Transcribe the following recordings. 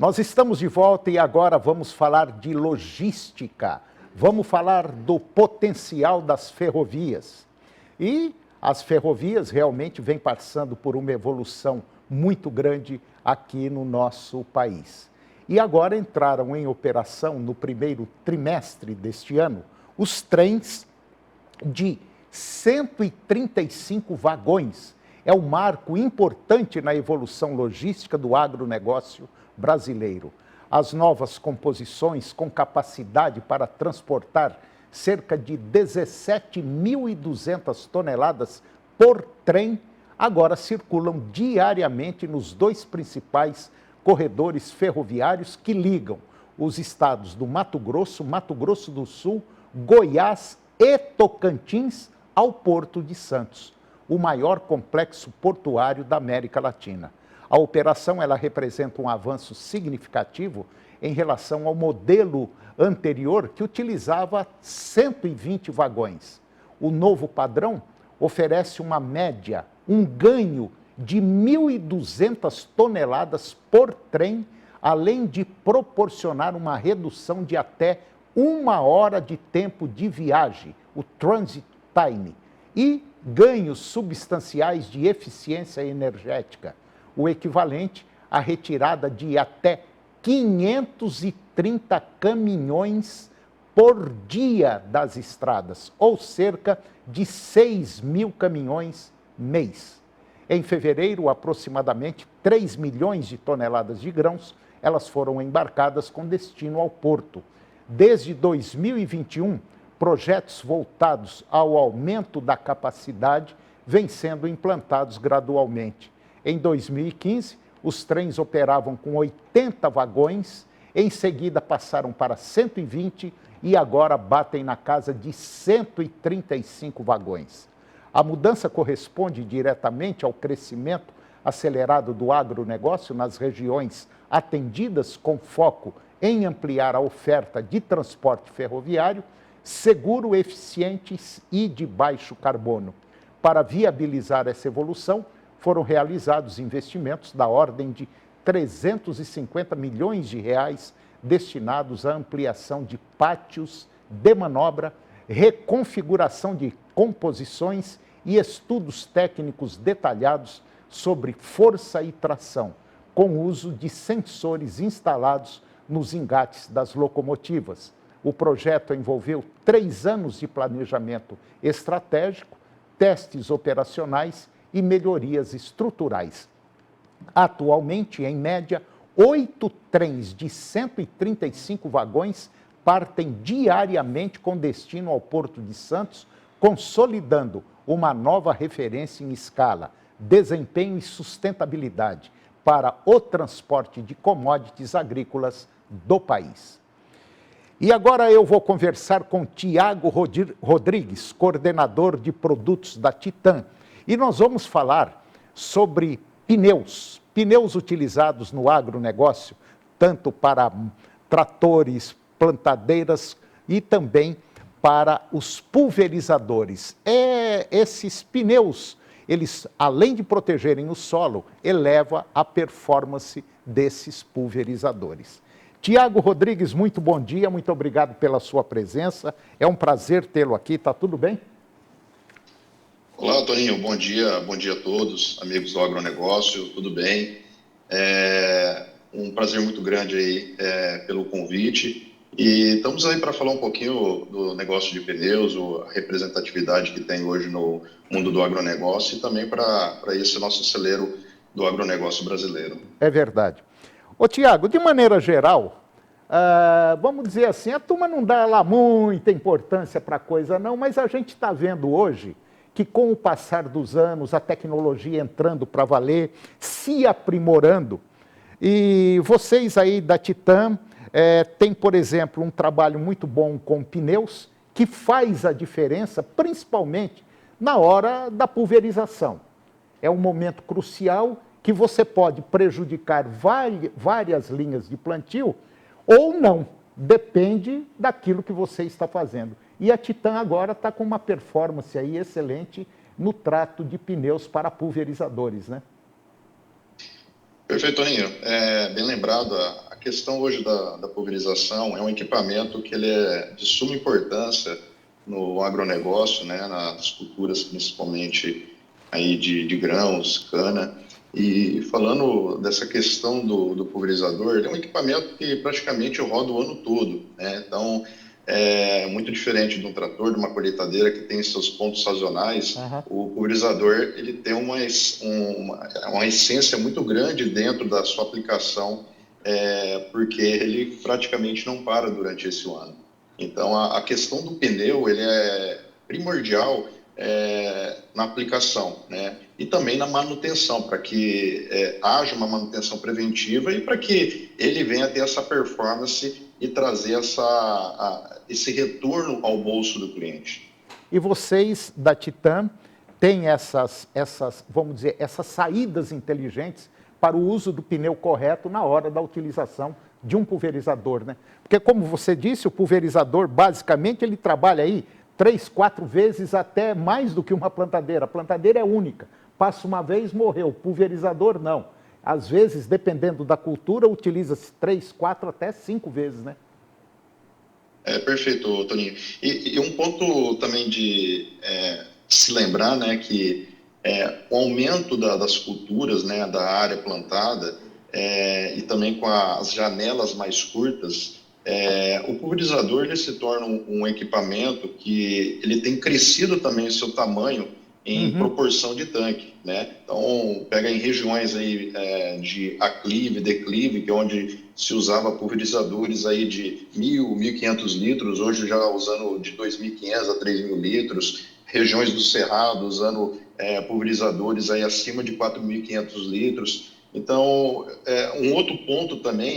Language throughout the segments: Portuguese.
Nós estamos de volta e agora vamos falar de logística. Vamos falar do potencial das ferrovias. E as ferrovias realmente vêm passando por uma evolução muito grande aqui no nosso país. E agora entraram em operação no primeiro trimestre deste ano os trens de 135 vagões. É um marco importante na evolução logística do agronegócio brasileiro. As novas composições com capacidade para transportar cerca de 17.200 toneladas por trem agora circulam diariamente nos dois principais corredores ferroviários que ligam os estados do Mato Grosso do Sul, Goiás e Tocantins ao Porto de Santos, o maior complexo portuário da América Latina. A operação ela representa um avanço significativo em relação ao modelo anterior que utilizava 120 vagões. O novo padrão oferece uma média, um ganho de 1.200 toneladas por trem, além de proporcionar uma redução de até 1 hora de tempo de viagem, o transit time, e ganhos substanciais de eficiência energética, o equivalente à retirada de até 530 caminhões por dia das estradas, ou cerca de 6.000 caminhões mês. Em fevereiro, aproximadamente 3 milhões de toneladas de grãos, elas foram embarcadas com destino ao porto. Desde 2021, projetos voltados ao aumento da capacidade vêm sendo implantados gradualmente. Em 2015, os trens operavam com 80 vagões, em seguida passaram para 120 e agora batem na casa de 135 vagões. A mudança corresponde diretamente ao crescimento acelerado do agronegócio nas regiões atendidas, com foco em ampliar a oferta de transporte ferroviário, seguro, eficiente e de baixo carbono. Para viabilizar essa evolução, foram realizados investimentos da ordem de 350 milhões de reais destinados à ampliação de pátios de manobra, reconfiguração de composições e estudos técnicos detalhados sobre força e tração, com uso de sensores instalados nos engates das locomotivas. O projeto envolveu 3 anos de planejamento estratégico, testes operacionais e melhorias estruturais. Atualmente, em média, 8 trens de 135 vagões partem diariamente com destino ao Porto de Santos, consolidando uma nova referência em escala, desempenho e sustentabilidade para o transporte de commodities agrícolas do país. E agora eu vou conversar com Tiago Rodrigues, coordenador de produtos da Titan, e nós vamos falar sobre pneus utilizados no agronegócio, tanto para tratores, plantadeiras e também para os pulverizadores. Esses pneus, eles, além de protegerem o solo, elevam a performance desses pulverizadores. Tiago Rodrigues, muito bom dia, muito obrigado pela sua presença. É um prazer tê-lo aqui, está tudo bem? Olá, Toninho, bom dia a todos, amigos do agronegócio, tudo bem? É um prazer muito grande aí pelo convite e estamos aí para falar um pouquinho do negócio de pneus, a representatividade que tem hoje no mundo do agronegócio e também para esse nosso celeiro do agronegócio brasileiro. É verdade. Ô Tiago, de maneira geral, vamos dizer assim, a turma não dá lá muita importância para a coisa não, mas a gente está vendo hoje que com o passar dos anos, a tecnologia entrando para valer, se aprimorando, e vocês aí da Titan têm, por exemplo, um trabalho muito bom com pneus, que faz a diferença, principalmente na hora da pulverização. É um momento crucial que você pode prejudicar várias linhas de plantio ou não, depende daquilo que você está fazendo. E a Titan agora está com uma performance aí excelente no trato de pneus para pulverizadores, né? Perfeito, Toninho. Bem lembrado, a questão hoje da pulverização é um equipamento que ele é de suma importância no agronegócio, né, nas culturas principalmente aí de grãos, cana. E falando dessa questão do pulverizador, ele é um equipamento que praticamente roda o ano todo, né? Então, é muito diferente de um trator, de uma colheitadeira que tem seus pontos sazonais. Aham. O pulverizador ele tem uma essência muito grande dentro da sua aplicação, porque ele praticamente não para durante esse ano. Então, a questão do pneu ele é primordial na aplicação, né? E também na manutenção, para que haja uma manutenção preventiva e para que ele venha ter essa performance e trazer esse retorno ao bolso do cliente. E vocês da Titan têm vamos dizer, essas saídas inteligentes para o uso do pneu correto na hora da utilização de um pulverizador, né? Porque como você disse, o pulverizador, basicamente, ele trabalha aí 3, 4 vezes até mais do que uma plantadeira. A plantadeira é única. Passa uma vez, morreu. O pulverizador, não. Às vezes, dependendo da cultura, utiliza-se 3, 4, até 5 vezes, né? Perfeito, Toninho. E um ponto também de se lembrar, né, que o aumento das culturas, né, da área plantada, e também com as janelas mais curtas, o pulverizador ele se torna um equipamento que ele tem crescido também o seu tamanho em proporção de tanque, né? Então, pega em regiões aí de aclive, declive, que é onde se usava pulverizadores aí de 1.000, 1.500 litros, hoje já usando de 2.500 a 3.000 litros, regiões do Cerrado usando pulverizadores aí acima de 4.500 litros. Então, um outro ponto também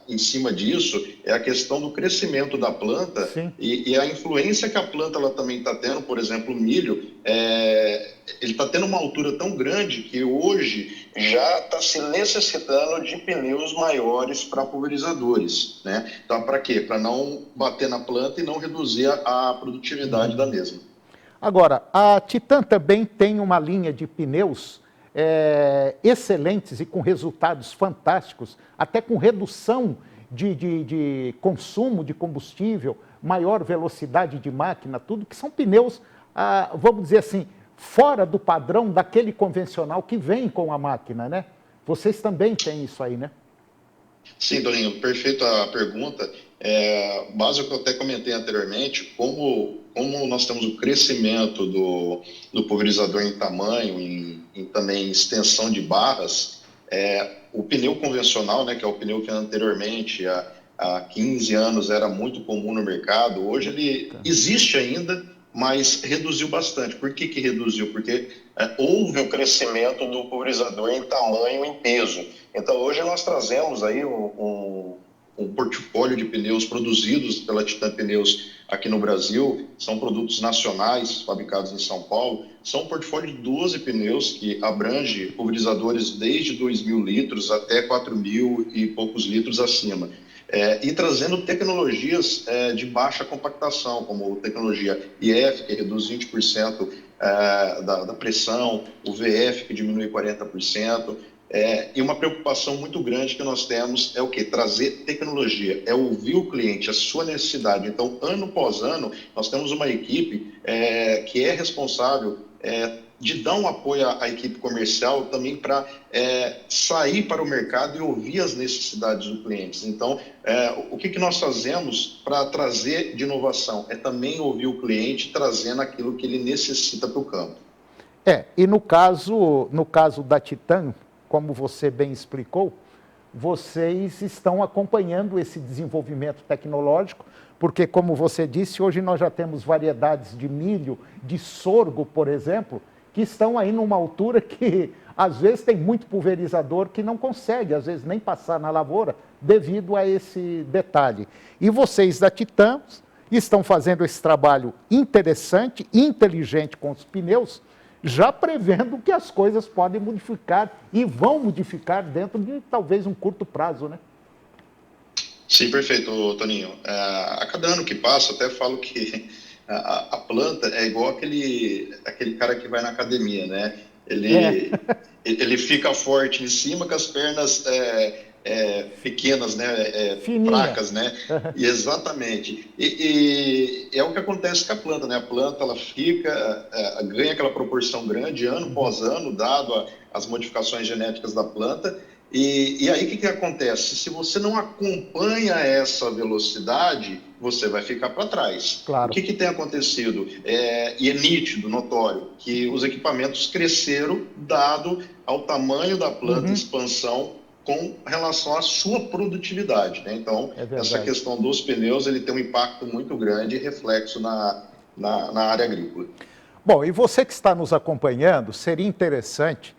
em cima disso é a questão do crescimento da planta. Sim. E a influência que a planta ela também está tendo. Por exemplo, o milho, ele está tendo uma altura tão grande que hoje já está se necessitando de pneus maiores para pulverizadores, né? Então, para quê? Para não bater na planta e não reduzir a produtividade da mesma. Agora, a Titan também tem uma linha de pneus excelentes e com resultados fantásticos, até com redução de consumo de combustível, maior velocidade de máquina, tudo que são pneus, vamos dizer assim, fora do padrão daquele convencional que vem com a máquina, né? Vocês também têm isso aí, né? Sim, Toninho, perfeita a pergunta. Base que eu até comentei anteriormente, como nós temos o crescimento do pulverizador em tamanho, em também extensão de barras, o pneu convencional, né, que é o pneu que anteriormente, há 15 anos, era muito comum no mercado, hoje ele existe ainda, mas reduziu bastante. Por que reduziu? Porque houve o crescimento do pulverizador em tamanho e em peso. Então, hoje nós trazemos aí um portfólio de pneus produzidos pela Titan Pneus aqui no Brasil. São produtos nacionais, fabricados em São Paulo. São um portfólio de 12 pneus que abrange pulverizadores desde 2.000 litros até 4.000 e poucos litros acima. E trazendo tecnologias de baixa compactação, como tecnologia IF, que reduz 20% da pressão, o VF, que diminui 40%. E uma preocupação muito grande que nós temos é o quê? Trazer tecnologia, ouvir o cliente, a sua necessidade. Então, ano após ano, nós temos uma equipe que é responsável de dar um apoio à equipe comercial também para sair para o mercado e ouvir as necessidades do cliente. Então, o que nós fazemos para trazer de inovação? É também ouvir o cliente trazendo aquilo que ele necessita para o campo. E no caso da Titan, como você bem explicou, vocês estão acompanhando esse desenvolvimento tecnológico, porque, como você disse, hoje nós já temos variedades de milho, de sorgo, por exemplo, que estão aí numa altura que, às vezes, tem muito pulverizador que não consegue, às vezes, nem passar na lavoura, devido a esse detalhe. E vocês da Titan estão fazendo esse trabalho interessante, inteligente com os pneus, já prevendo que as coisas podem modificar e vão modificar dentro de talvez um curto prazo, né? Sim, perfeito, Toninho. A cada ano que passa, até falo que a planta é igual aquele cara que vai na academia, né? Ele fica forte em cima com as pernas pequenas, né? Fracas, né? E exatamente. E é o que acontece com a planta, né? A planta ela ganha aquela proporção grande ano após ano, dado as modificações genéticas da planta. E aí o que acontece? Se você não acompanha essa velocidade, você vai ficar para trás. Claro. O que tem acontecido? E é nítido, notório, que os equipamentos cresceram dado ao tamanho da planta, expansão, com relação à sua produtividade, né? Então, essa questão dos pneus, ele tem um impacto muito grande e reflexo na área agrícola. Bom, e você que está nos acompanhando, seria interessante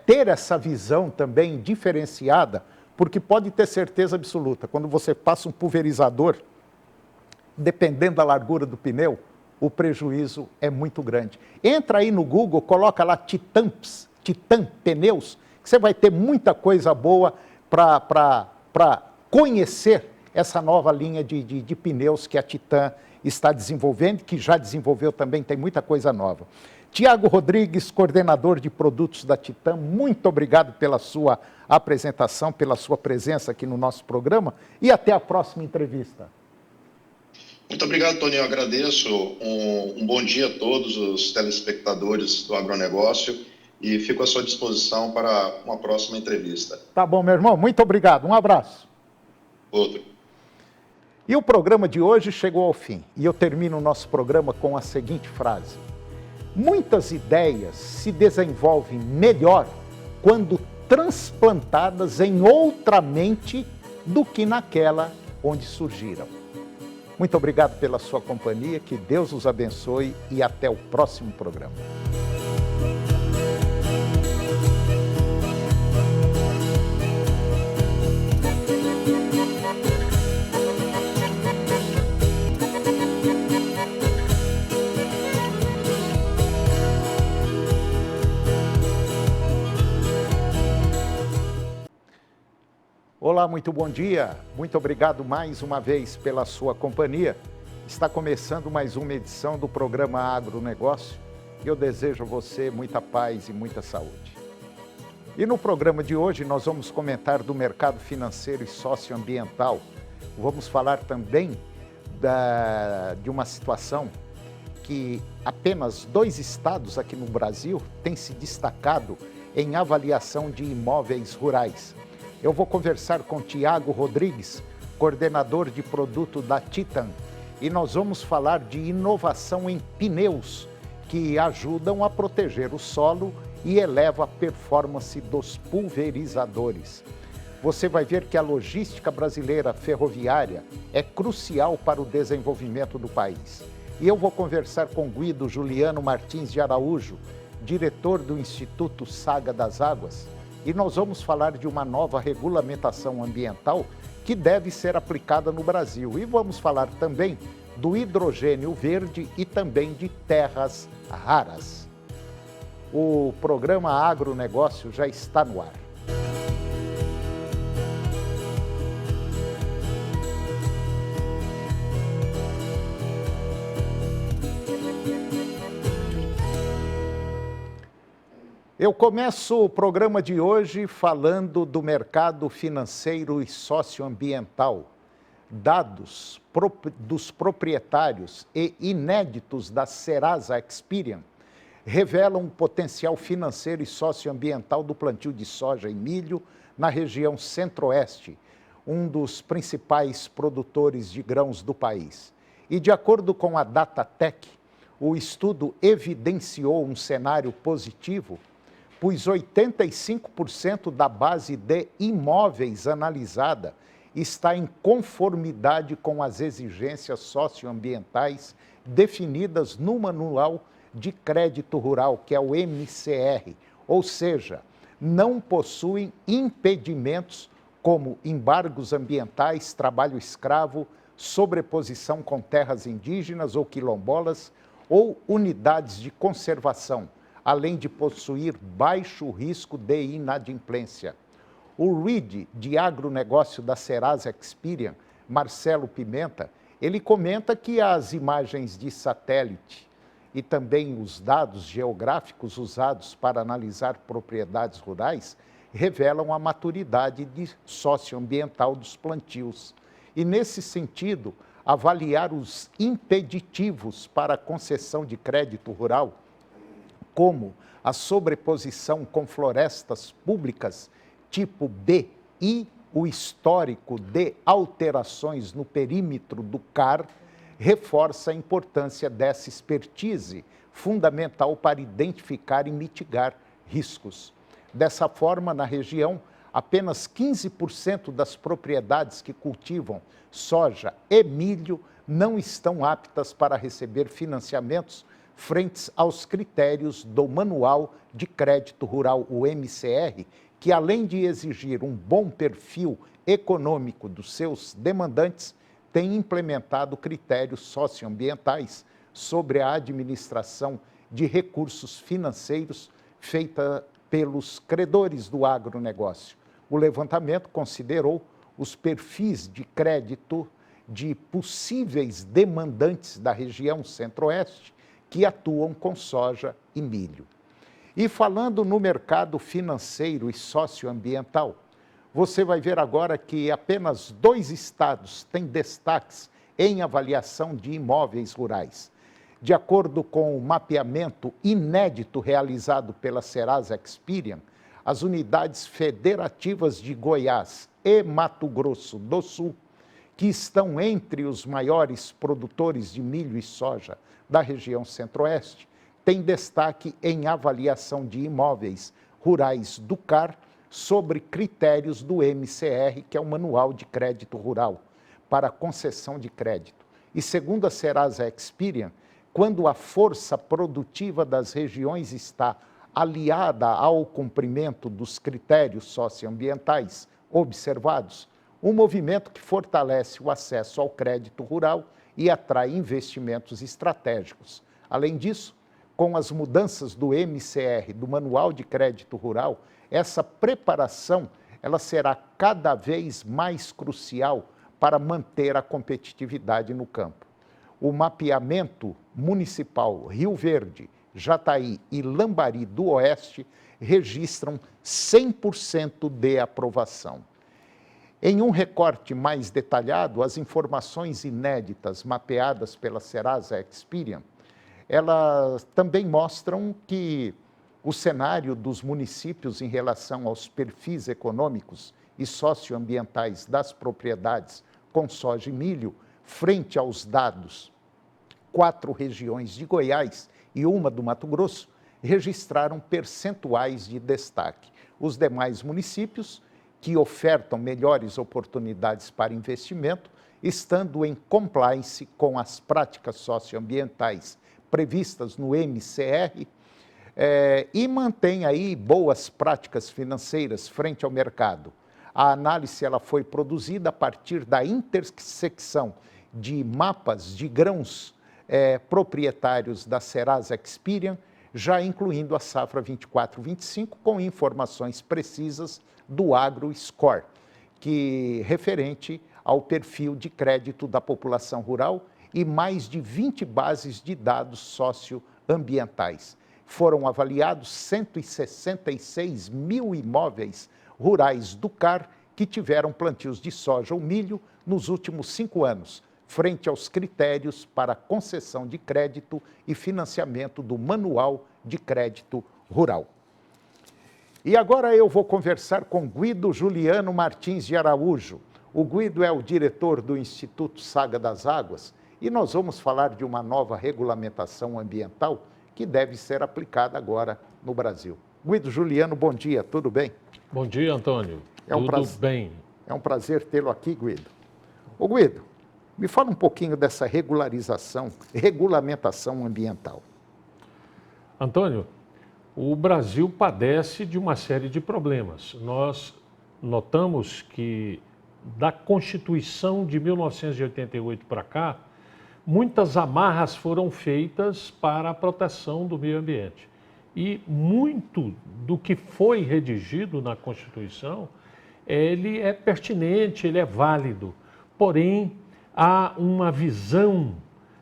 ter essa visão também diferenciada, porque pode ter certeza absoluta, quando você passa um pulverizador, dependendo da largura do pneu, o prejuízo é muito grande. Entra aí no Google, coloca lá Titan Pneus, que você vai ter muita coisa boa para conhecer essa nova linha de pneus que a Titan está desenvolvendo, que já desenvolveu também, tem muita coisa nova. Tiago Rodrigues, coordenador de produtos da Titan, muito obrigado pela sua apresentação, pela sua presença aqui no nosso programa e até a próxima entrevista. Muito obrigado, Toninho. Eu agradeço. Um bom dia a todos os telespectadores do agronegócio e fico à sua disposição para uma próxima entrevista. Tá bom, meu irmão. Muito obrigado. Um abraço. Outro. E o programa de hoje chegou ao fim. E eu termino o nosso programa com a seguinte frase. Muitas ideias se desenvolvem melhor quando transplantadas em outra mente do que naquela onde surgiram. Muito obrigado pela sua companhia, que Deus os abençoe e até o próximo programa. Olá, muito bom dia. Muito obrigado mais uma vez pela sua companhia. Está começando mais uma edição do programa Agronegócio e eu desejo a você muita paz e muita saúde. E no programa de hoje nós vamos comentar do mercado financeiro e socioambiental. Vamos falar também de uma situação que apenas 2 estados aqui no Brasil têm se destacado em avaliação de imóveis rurais. Eu vou conversar com Tiago Rodrigues, coordenador de produto da Titan, e nós vamos falar de inovação em pneus, que ajudam a proteger o solo e eleva a performance dos pulverizadores. Você vai ver que a logística brasileira ferroviária é crucial para o desenvolvimento do país. E eu vou conversar com Guido Juliano Martins de Araújo, diretor do Instituto Saga das Águas, e nós vamos falar de uma nova regulamentação ambiental que deve ser aplicada no Brasil. E vamos falar também do hidrogênio verde e também de terras raras. O programa Agronegócio já está no ar. Eu começo o programa de hoje falando do mercado financeiro e socioambiental. Dados dos proprietários e inéditos da Serasa Experian revelam um potencial financeiro e socioambiental do plantio de soja e milho na região centro-oeste, um dos principais produtores de grãos do país. E de acordo com a Datatec, o estudo evidenciou um cenário positivo, pois 85% da base de imóveis analisada está em conformidade com as exigências socioambientais definidas no Manual de Crédito Rural, que é o MCR, ou seja, não possuem impedimentos como embargos ambientais, trabalho escravo, sobreposição com terras indígenas ou quilombolas ou unidades de conservação, além de possuir baixo risco de inadimplência. O REID de agronegócio da Serasa Experian, Marcelo Pimenta, ele comenta que as imagens de satélite e também os dados geográficos usados para analisar propriedades rurais revelam a maturidade socioambiental dos plantios. E, nesse sentido, avaliar os impeditivos para a concessão de crédito rural, como a sobreposição com florestas públicas tipo B e o histórico de alterações no perímetro do CAR, reforça a importância dessa expertise, fundamental para identificar e mitigar riscos. Dessa forma, na região, apenas 15% das propriedades que cultivam soja e milho não estão aptas para receber financiamentos frente aos critérios do Manual de Crédito Rural, o MCR, que, além de exigir um bom perfil econômico dos seus demandantes, tem implementado critérios socioambientais sobre a administração de recursos financeiros feita pelos credores do agronegócio. O levantamento considerou os perfis de crédito de possíveis demandantes da região centro-oeste que atuam com soja e milho. E falando no mercado financeiro e socioambiental, você vai ver agora que apenas 2 estados têm destaques em avaliação de imóveis rurais. De acordo com o mapeamento inédito realizado pela Serasa Experian, as unidades federativas de Goiás e Mato Grosso do Sul, que estão entre os maiores produtores de milho e soja da região centro-oeste, têm destaque em avaliação de imóveis rurais do CAR sobre critérios do MCR, que é o Manual de Crédito Rural, para concessão de crédito. E segundo a Serasa Experian, quando a força produtiva das regiões está aliada ao cumprimento dos critérios socioambientais observados, um movimento que fortalece o acesso ao crédito rural e atrai investimentos estratégicos. Além disso, com as mudanças do MCR, do Manual de Crédito Rural, essa preparação ela será cada vez mais crucial para manter a competitividade no campo. O mapeamento municipal Rio Verde, Jataí e Lambari do Oeste registram 100% de aprovação. Em um recorte mais detalhado, as informações inéditas mapeadas pela Serasa Experian, elas também mostram que o cenário dos municípios em relação aos perfis econômicos e socioambientais das propriedades com soja e milho, frente aos dados, 4 regiões de Goiás e uma do Mato Grosso, registraram percentuais de destaque. Os demais municípios, que ofertam melhores oportunidades para investimento, estando em compliance com as práticas socioambientais previstas no MCR, e mantém aí boas práticas financeiras frente ao mercado. A análise ela foi produzida a partir da intersecção de mapas de grãos proprietários da Serasa Experian, já incluindo a safra 24-25, com informações precisas do AgroScore, que referente ao perfil de crédito da população rural e mais de 20 bases de dados socioambientais. Foram avaliados 166 mil imóveis rurais do CAR que tiveram plantios de soja ou milho nos últimos 5 anos, frente aos critérios para concessão de crédito e financiamento do Manual de Crédito Rural. E agora eu vou conversar com Guido Juliano Martins de Araújo. O Guido é o diretor do Instituto Saga das Águas e nós vamos falar de uma nova regulamentação ambiental que deve ser aplicada agora no Brasil. Guido Juliano, bom dia, tudo bem? Bom dia, Antônio. Tudo bem. É um prazer tê-lo aqui, Guido. Ô Guido, me fala um pouquinho dessa regulamentação ambiental. Antônio, o Brasil padece de uma série de problemas. Nós notamos que da Constituição de 1988 para cá, muitas amarras foram feitas para a proteção do meio ambiente. E muito do que foi redigido na Constituição, ele é pertinente, ele é válido. Porém, há uma visão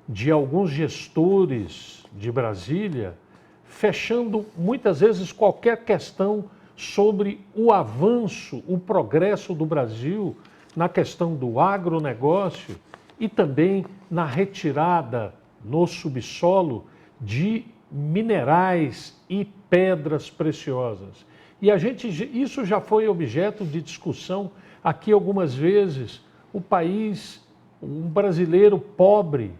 de alguns gestores de Brasília, fechando muitas vezes qualquer questão sobre o avanço, o progresso do Brasil na questão do agronegócio e também na retirada no subsolo de minerais e pedras preciosas. E isso já foi objeto de discussão aqui algumas vezes. O país, um brasileiro pobre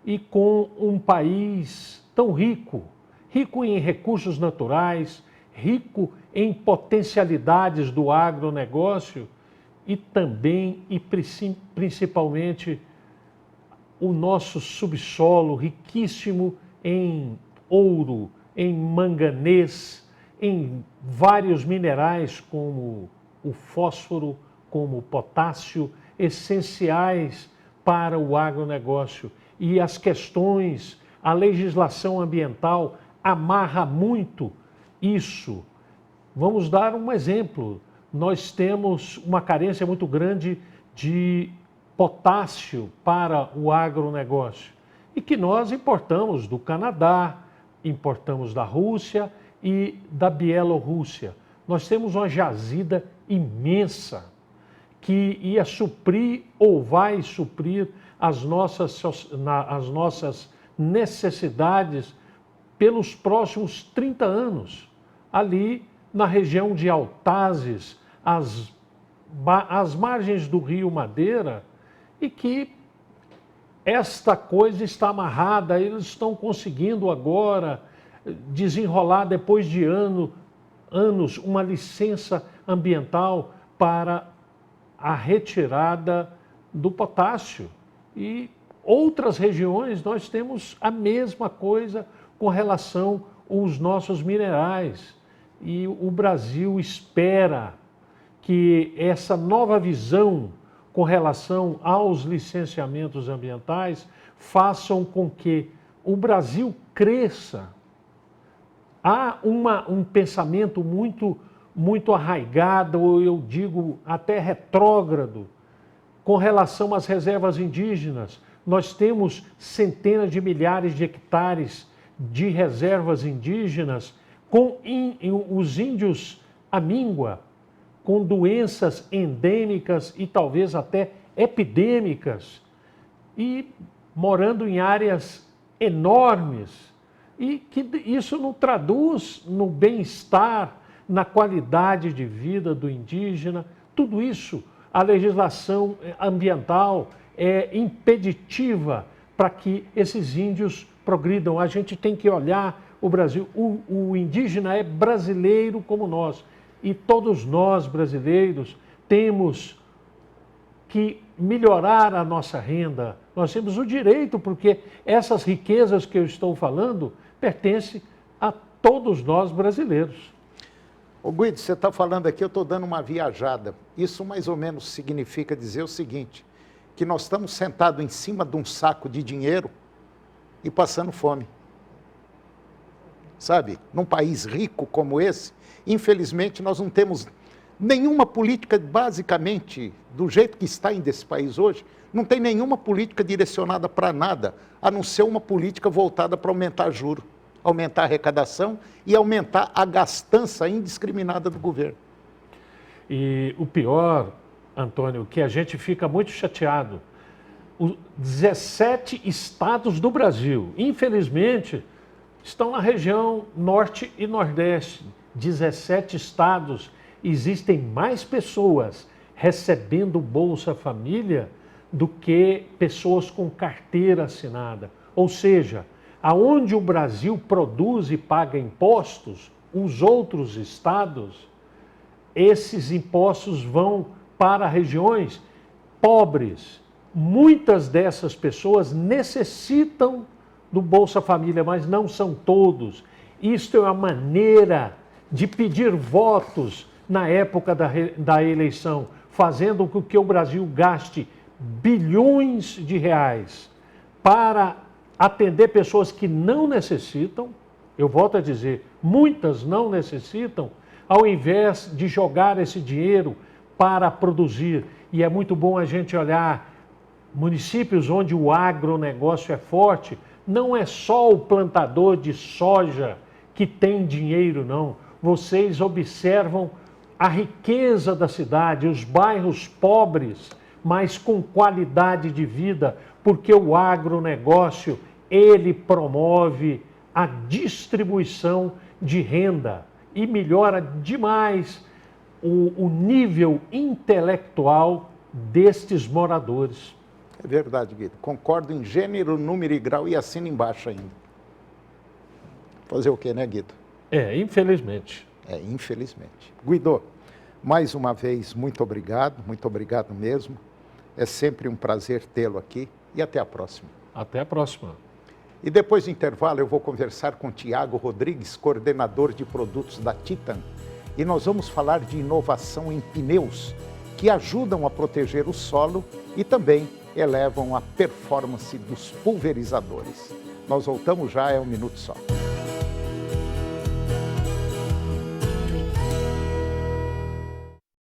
e com um país tão rico, rico em recursos naturais, rico em potencialidades do agronegócio e também e principalmente o nosso subsolo riquíssimo em ouro, em manganês, em vários minerais como o fósforo, como o potássio, essenciais para o agronegócio. E as questões, a legislação ambiental amarra muito isso. Vamos dar um exemplo. Nós temos uma carência muito grande de potássio para o agronegócio e que nós importamos do Canadá, importamos da Rússia e da Bielorrússia. Nós temos uma jazida imensa que ia suprir ou vai suprir as nossas necessidades pelos próximos 30 anos. Ali na região de Altazes, às margens do Rio Madeira, e que esta coisa está amarrada, eles estão conseguindo agora desenrolar depois de anos uma licença ambiental para a retirada do potássio. E outras regiões nós temos a mesma coisa com relação aos nossos minerais. E o Brasil espera que essa nova visão com relação aos licenciamentos ambientais façam com que o Brasil cresça. Há um pensamento muito arraigado, ou eu digo até retrógrado, com relação às reservas indígenas. Nós temos centenas de milhares de hectares de reservas indígenas com os índios amíngua, com doenças endêmicas e talvez até epidêmicas, e morando em áreas enormes, e que isso não traduz no bem-estar, na qualidade de vida do indígena. Tudo isso, a legislação ambiental é impeditiva para que esses índios progridam. A gente tem que olhar o Brasil. O indígena é brasileiro como nós. E todos nós, brasileiros, temos que melhorar a nossa renda. Nós temos o direito, porque essas riquezas que eu estou falando pertencem a todos nós brasileiros. Ô Guido, você está falando aqui, eu estou dando uma viajada. Isso mais ou menos significa dizer o seguinte, que nós estamos sentados em cima de um saco de dinheiro e passando fome. Sabe? Num país rico como esse, infelizmente nós não temos nenhuma política, basicamente, do jeito que está ainda esse país hoje, não tem nenhuma política direcionada para nada, a não ser uma política voltada para aumentar juros, aumentar a arrecadação e aumentar a gastança indiscriminada do governo. E o pior, Antônio, que a gente fica muito chateado, os 17 estados do Brasil, infelizmente, estão na região norte e nordeste. 17 estados, existem mais pessoas recebendo Bolsa Família do que pessoas com carteira assinada. Ou seja, aonde o Brasil produz e paga impostos, os outros estados, esses impostos vão para regiões pobres. Muitas dessas pessoas necessitam do Bolsa Família, mas não são todos. Isto é uma maneira de pedir votos na época da eleição, fazendo com que o Brasil gaste bilhões de reais para atender pessoas que não necessitam. Eu volto a dizer, muitas não necessitam, ao invés de jogar esse dinheiro para produzir. E é muito bom a gente olhar municípios onde o agronegócio é forte, não é só o plantador de soja que tem dinheiro, não. Vocês observam a riqueza da cidade, os bairros pobres, mas com qualidade de vida, porque o agronegócio, ele promove a distribuição de renda e melhora demais o nível intelectual destes moradores. É verdade, Guido. Concordo em gênero, número e grau e assino embaixo ainda. Fazer o quê, né, Guido? Infelizmente. Infelizmente. Guido, mais uma vez, muito obrigado mesmo. É sempre um prazer tê-lo aqui e até a próxima. Até a próxima. E depois do intervalo eu vou conversar com Tiago Rodrigues, coordenador de produtos da Titan, e nós vamos falar de inovação em pneus, que ajudam a proteger o solo e também elevam a performance dos pulverizadores. Nós voltamos já, é um minuto só.